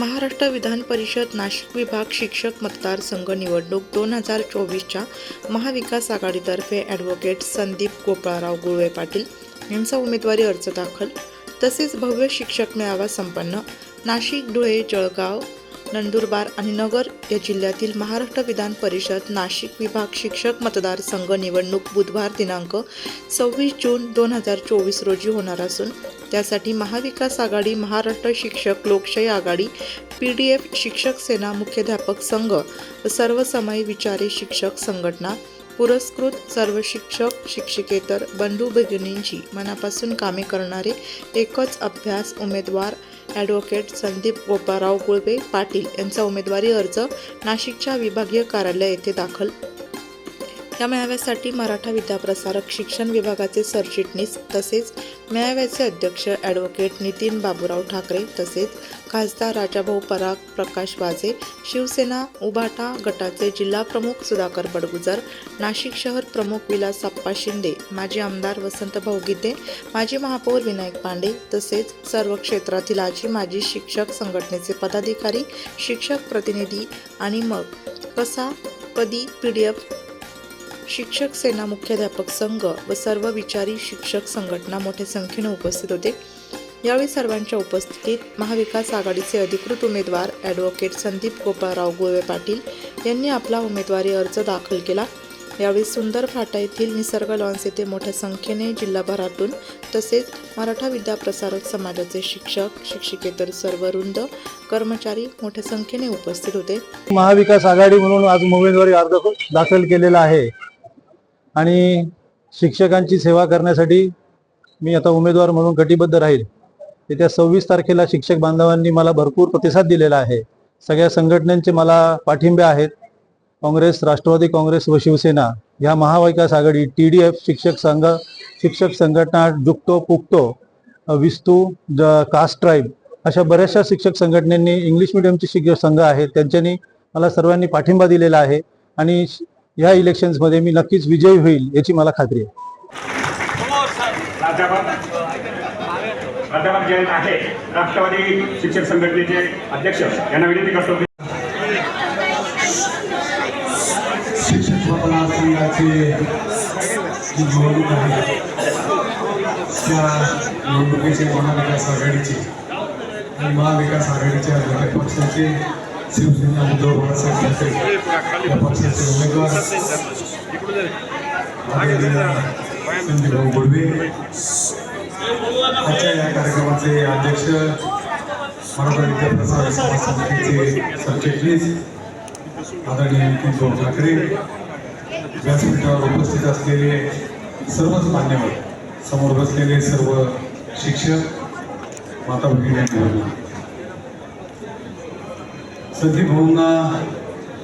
महाराष्ट्र विधान परिषद नाशिक विभाग शिक्षक मतदारसंघ निवडणूक 2024च्या महाविकास आघाडीतर्फे ॲडव्होकेट संदीप गोपाळराव गुळवे पाटील यांचा उमेदवारी अर्ज दाखल तसेच भव्य शिक्षक मेळावा संपन्न। नाशिक, धुळे, जळगाव, नंदुरबार आणि नगर या जिल्ह्यातील महाराष्ट्र विधान परिषद नाशिक विभाग शिक्षक मतदारसंघ निवडणूक बुधवार दिनांक 26 जून 2024 रोजी होणार असून त्यासाठी महाविकास आघाडी, महाराष्ट्र शिक्षक लोकशाही आघाडी, PDF शिक्षक सेना, मुख्याध्यापक संघ व सर्वसमय विचारे शिक्षक संघटना, पुरस्कृत सर्व शिक्षक शिक्षकेतर बंधू भगिनींची मनापासून कामे करणारे एकच अभ्यास उमेदवार ॲडव्होकेट संदीप गोपाळराव गुळवे पाटील यांचा उमेदवारी अर्ज नाशिकच्या विभागीय कार्यालय येथे दाखल। या मेळाव्यासाठी मराठा विद्याप्रसारक शिक्षण विभागाचे सरचिटणीस तसेच मेळाव्याचे अध्यक्ष ॲडव्होकेट नितीन बाबूराव ठाकरे तसेच खासदार राजाभाऊ पराग, प्रकाश वाजे, शिवसेना उभाटा गटाचे जिल्हा प्रमुख सुधाकर बडगुजर, नाशिक शहर प्रमुख विलासप्पा शिंदे, माजी आमदार वसंतभाऊ गीते, माजी महापौर विनायक पांडे तसेच सर्व क्षेत्रातील माजी शिक्षक संघटनेचे पदाधिकारी, शिक्षक प्रतिनिधी आणि मग कसा कधी PDF शिक्षक सेना, मुख्याध्यापक संघ व सर्व विचारी शिक्षक संघटना मोठ्या संख्येने उपस्थित होते। यावेळी सर्वांच्या उपस्थितीत महाविकास आघाडीचे अधिकृत उमेदवार ॲडव्होकेट संदीप गोपाळराव गुळवे पाटील यांनी आपला उमेदवारी अर्ज दाखल केला। यावेळी सुंदर फाटा येथील निसर्ग लॉन्स येथे मोठ्या संख्येने जिल्हाभरातून तसेच मराठा विद्याप्रसारक समाजाचे शिक्षक शिक्षकेतर सर्व वृंद कर्मचारी मोठ्या संख्येने उपस्थित होते। महाविकास आघाडी म्हणून आज उमेदवारी अर्ज दाखल केलेला आहे आणि शिक्षकांची सेवा करण्यासाठी मी आता उमेदवार म्हणून कटिबद्ध राहील। येत्या 26 तारखेला शिक्षक बांधवांनी मला भरपूर प्रतिसाद दिलेला आहे। सगळ्या संघटनांचे मला पाठिंबे आहेत। काँग्रेस, राष्ट्रवादी काँग्रेस व शिवसेना या महाविकास आघाडी, TDF शिक्षक संघ, शिक्षक संघटना, जुक्तो, पुक्तो, विस्तू, कास्ट ट्राईब अशा बऱ्याचशा शिक्षक संघटनांनी, इंग्लिश मीडियमचे शिक्षक संघ आहेत त्यांच्यानी मला सर्वांनी पाठिंबा दिलेला आहे आणि या इलेक्शन्समध्ये मी नक्कीच विजयी होईल याची मला खात्री आहे। राष्ट्रवादी शिक्षक संघटनेचे अध्यक्ष यांना विनंती करतो की शिक्षक मतदारसंघाची जी निवडणूक आहे त्या निवडणुकीची महाविकास आघाडीची आणि महाविकास आघाडीच्या घटक पक्षाचे शिवसेना उद्धव बाळासाहेब ठाकरे या पक्षाचे उमेदवार संदीपभाऊ गुळवे, आजच्या या कार्यक्रमाचे अध्यक्ष मराठा विद्याप्रसारक समाज समितीचे सरचिटणीस आदरणीय नितीन ठाकरे, व्यासपीठावर उपस्थित असलेले सर्वच मान्यवर, समोर बसलेले सर्व शिक्षक, माता भगिनी, संदीप भाऊंना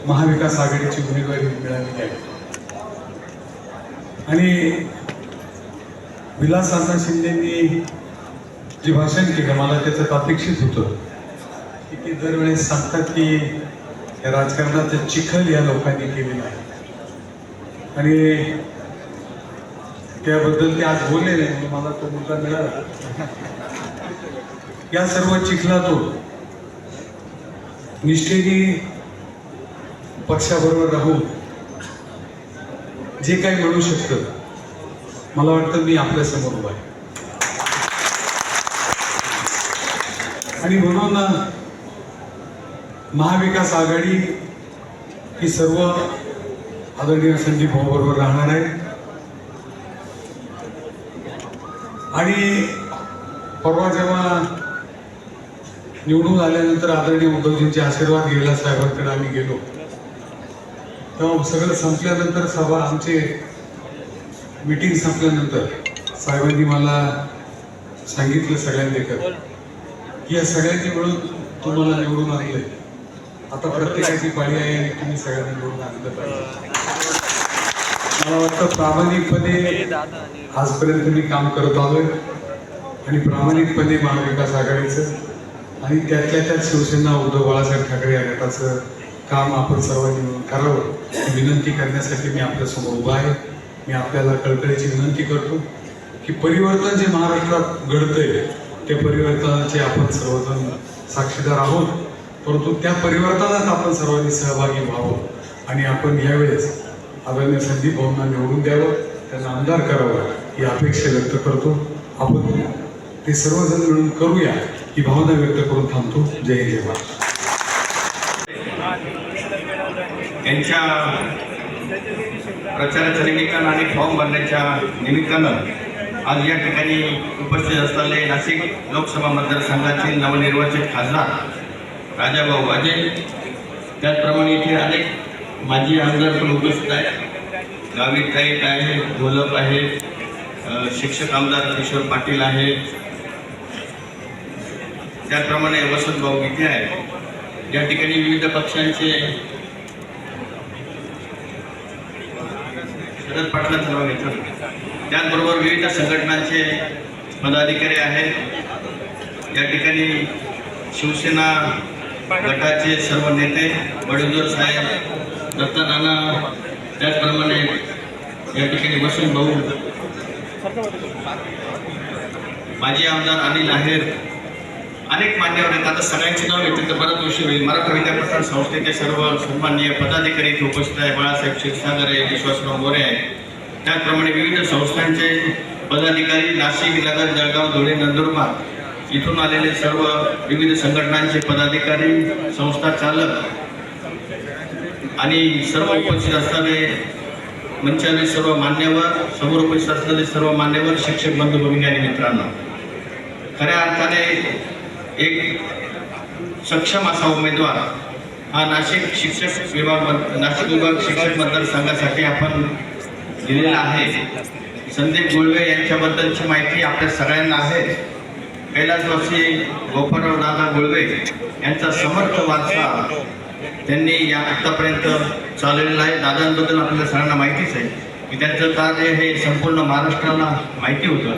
महाविकास आघाडीची उमेदवारी मिळालेली आहे आणि विलासअण्णा शिंदेंनी जे भाषण केलं मला त्याचं अपेक्षित होतं की ते दरवेळेस सांगतात की या राजकारणाचं चिखल या लोकांनी केलेलं आहे आणि त्याबद्दल ते आज बोलले नाही, मला तो मुद्दा मिळाला। या सर्व चिखलातून निष्ठेने पक्षाबरोबर राहून जे काही म्हणू शकतं मला वाटतं मी आपल्या समोर उभा आहे आणि म्हणून महाविकास आघाडी ही सर्व आदरणीय संदीप भाऊ बरोबर राहणार आहे आणि परवा जेव्हा निवडून आल्यानंतर आदरणीय उद्धवजींचे आशीर्वाद घ्यायला साहेबांकडे आम्ही गेलो तेव्हा सगळं संपल्यानंतर सभा आमचे मीटिंग संपल्यानंतर साहेबांनी मला सांगितलं सगळ्यांदेखत की या सगळ्यांनी मिळून तुम्हाला निवडून आणलंय, आता प्रत्येकाची पाळी आहे आणि तुम्ही सगळ्यांना निवडून आणलं पाहिजे। मला वाटतं प्रामाणिकपणे आजपर्यंत मी काम करत आलोय आणि प्रामाणिकपणे महाविकास आघाडीचं आणि त्यातल्या त्यात शिवसेना उद्धव बाळासाहेब ठाकरे या गटाचं काम आपण सर्वांनी मिळून करावं ही विनंती करण्यासाठी मी आपल्यासमोर उभा आहे। मी आपल्याला कळकळीची विनंती करतो की परिवर्तन जे महाराष्ट्रात घडतंय त्या परिवर्तनाचे आपण सर्वजण साक्षीदार आहोत परंतु त्या परिवर्तनात आपण सर्वांनी सहभागी व्हावं आणि आपण यावेळेस आदरणीय संदीप भाऊंना निवडून द्यावं, त्यांना आमदार करावं ही अपेक्षा व्यक्त करतो. आपण ते सर्वजण मिळून करूया ही भावना व्यक्त करून थांबतो. जय जय महाराष्ट्र. यांच्या प्रचाराच्या निमित्तानं आणि फॉर्म भरण्याच्या निमित्तानं आज या ठिकाणी उपस्थित असलेले नाशिक लोकसभा मतदारसंघाचे नवनिर्वाचित खासदार राजाभाऊ वाजे, त्याचप्रमाणे इथे अनेक माजी आमदार पण उपस्थित आहेत. गावित नाईक आहे, घोलप आहे, शिक्षक आमदार किशोर पाटील आहेत, त्याचप्रमाणे वसंतभाऊ गीते आहेत. या ठिकाणी विविध पक्षांचे शरद पाटलांचं नाव घेतलं, त्याचबरोबर विविध संघटनांचे पदाधिकारी आहेत. या ठिकाणी शिवसेना गटाचे सर्व नेते, बडोदर साहेब, दत्ता नाना, त्याचप्रमाणे या ठिकाणी वसंत भाऊ, माजी आमदार अनिल आहेर, अनेक मान्यवर आहेत. आता सगळ्यांची नाव घेतली तर बराच उशीर होईल. मराठा विद्यापीठ संस्थेचे सर्व सन्माननीय पदाधिकारी इथे उपस्थित आहे. बाळासाहेब क्षीरसागर आहे, विश्वासराव मोरे आहे, त्याचप्रमाणे विविध संस्थांचे पदाधिकारी, नाशिक, नगर, जळगाव, धुळे, नंदुरबार इथून आलेले सर्व विविध संघटनांचे पदाधिकारी, संस्था चालक आणि सर्व उपस्थित असणारे मंचावरील सर्व मान्यवर, समोर उपस्थित असलेले सर्व मान्यवर, शिक्षक बंधू भगिनी आणि मित्रांनो, खऱ्या अर्थाने एक सक्षम असा उमेदवार हा नाशिक विभाग शिक्षक मतदारसंघासाठी आपण दिलेला आहे. संदीप गुळवे यांच्याबद्दलची माहिती आपल्या सगळ्यांना आहे. कैलासवासी गोपाळराव दादा गुळवे यांचा समर्थ वारसा त्यांनी या आतापर्यंत चालवलेला आहे. दादांबद्दल आपल्याला सगळ्यांना माहितीच आहे की त्यांचं कार्य हे संपूर्ण महाराष्ट्राला माहिती होतं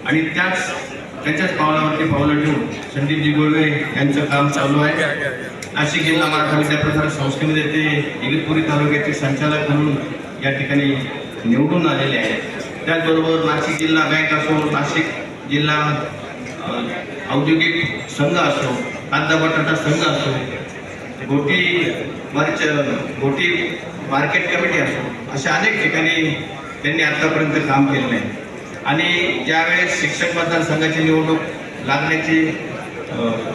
आणि त्यांच्याच पावलावरती पावलं ठेवून संदीपजी गुळवे यांचं काम चालू आहे. नाशिक जिल्हा मराठा विद्याप्रसारक संस्थेमध्ये ते इगतपुरी तालुक्याचे संचालक म्हणून या ठिकाणी निवडून आलेले आहेत. त्याचबरोबर नाशिक जिल्हा बँक असो, नाशिक जिल्हा औद्योगिक संघ असो, कांदा बटाटा संघ असो, गोटी मार्केट कमिटी असो, अशा अनेक ठिकाणी त्यांनी आतापर्यंत काम केलेलं आहे. आणि ज्यावेळेस शिक्षक मतदारसंघाची निवडणूक लागण्याची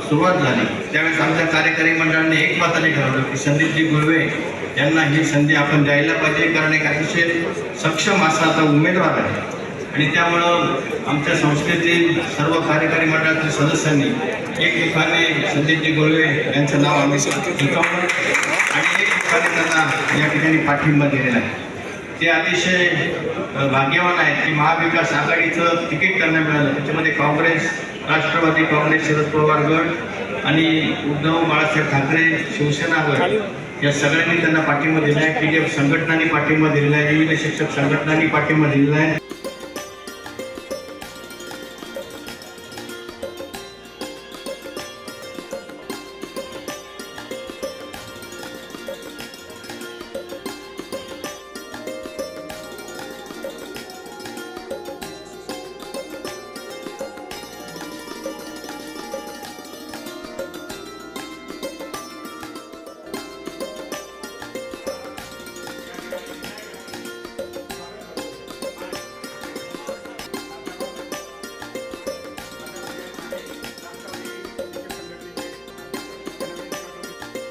सुरुवात झाली त्यावेळेस आमच्या कार्यकारी मंडळाने एकमताने ठरवलं की संदीपजी गुळवे यांना ही संधी आपण द्यायला पाहिजे, कारण एक अतिशय सक्षम असा आता उमेदवार आहे. आणि त्यामुळं आमच्या संस्थेतील सर्व कार्यकारी मंडळातील सदस्यांनी एकमुखाने संदीपजी गुळवे यांचं नाव आम्ही सुचवलं आणि एकमुखाने त्यांना या ठिकाणी पाठिंबा दिलेला आहे. ते अतिशय भाग्यवान आहेत की महाविकास आघाडीचं तिकीट त्यांना मिळालं. त्याच्यामध्ये काँग्रेस, राष्ट्रवादी काँग्रेस, शरद पवार गट आणि उद्धव बाळासाहेब ठाकरे शिवसेना गट या सगळ्यांनी त्यांना पाठिंबा दिला आहे. PDF संघटनांनी पाठिंबा दिलेला आहे, विविध शिक्षक संघटनांनी पाठिंबा दिलेला आहे.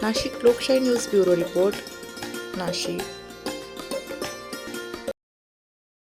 नाशिक लोकशाही न्यूज ब्युरो रिपोर्ट, नाशिक.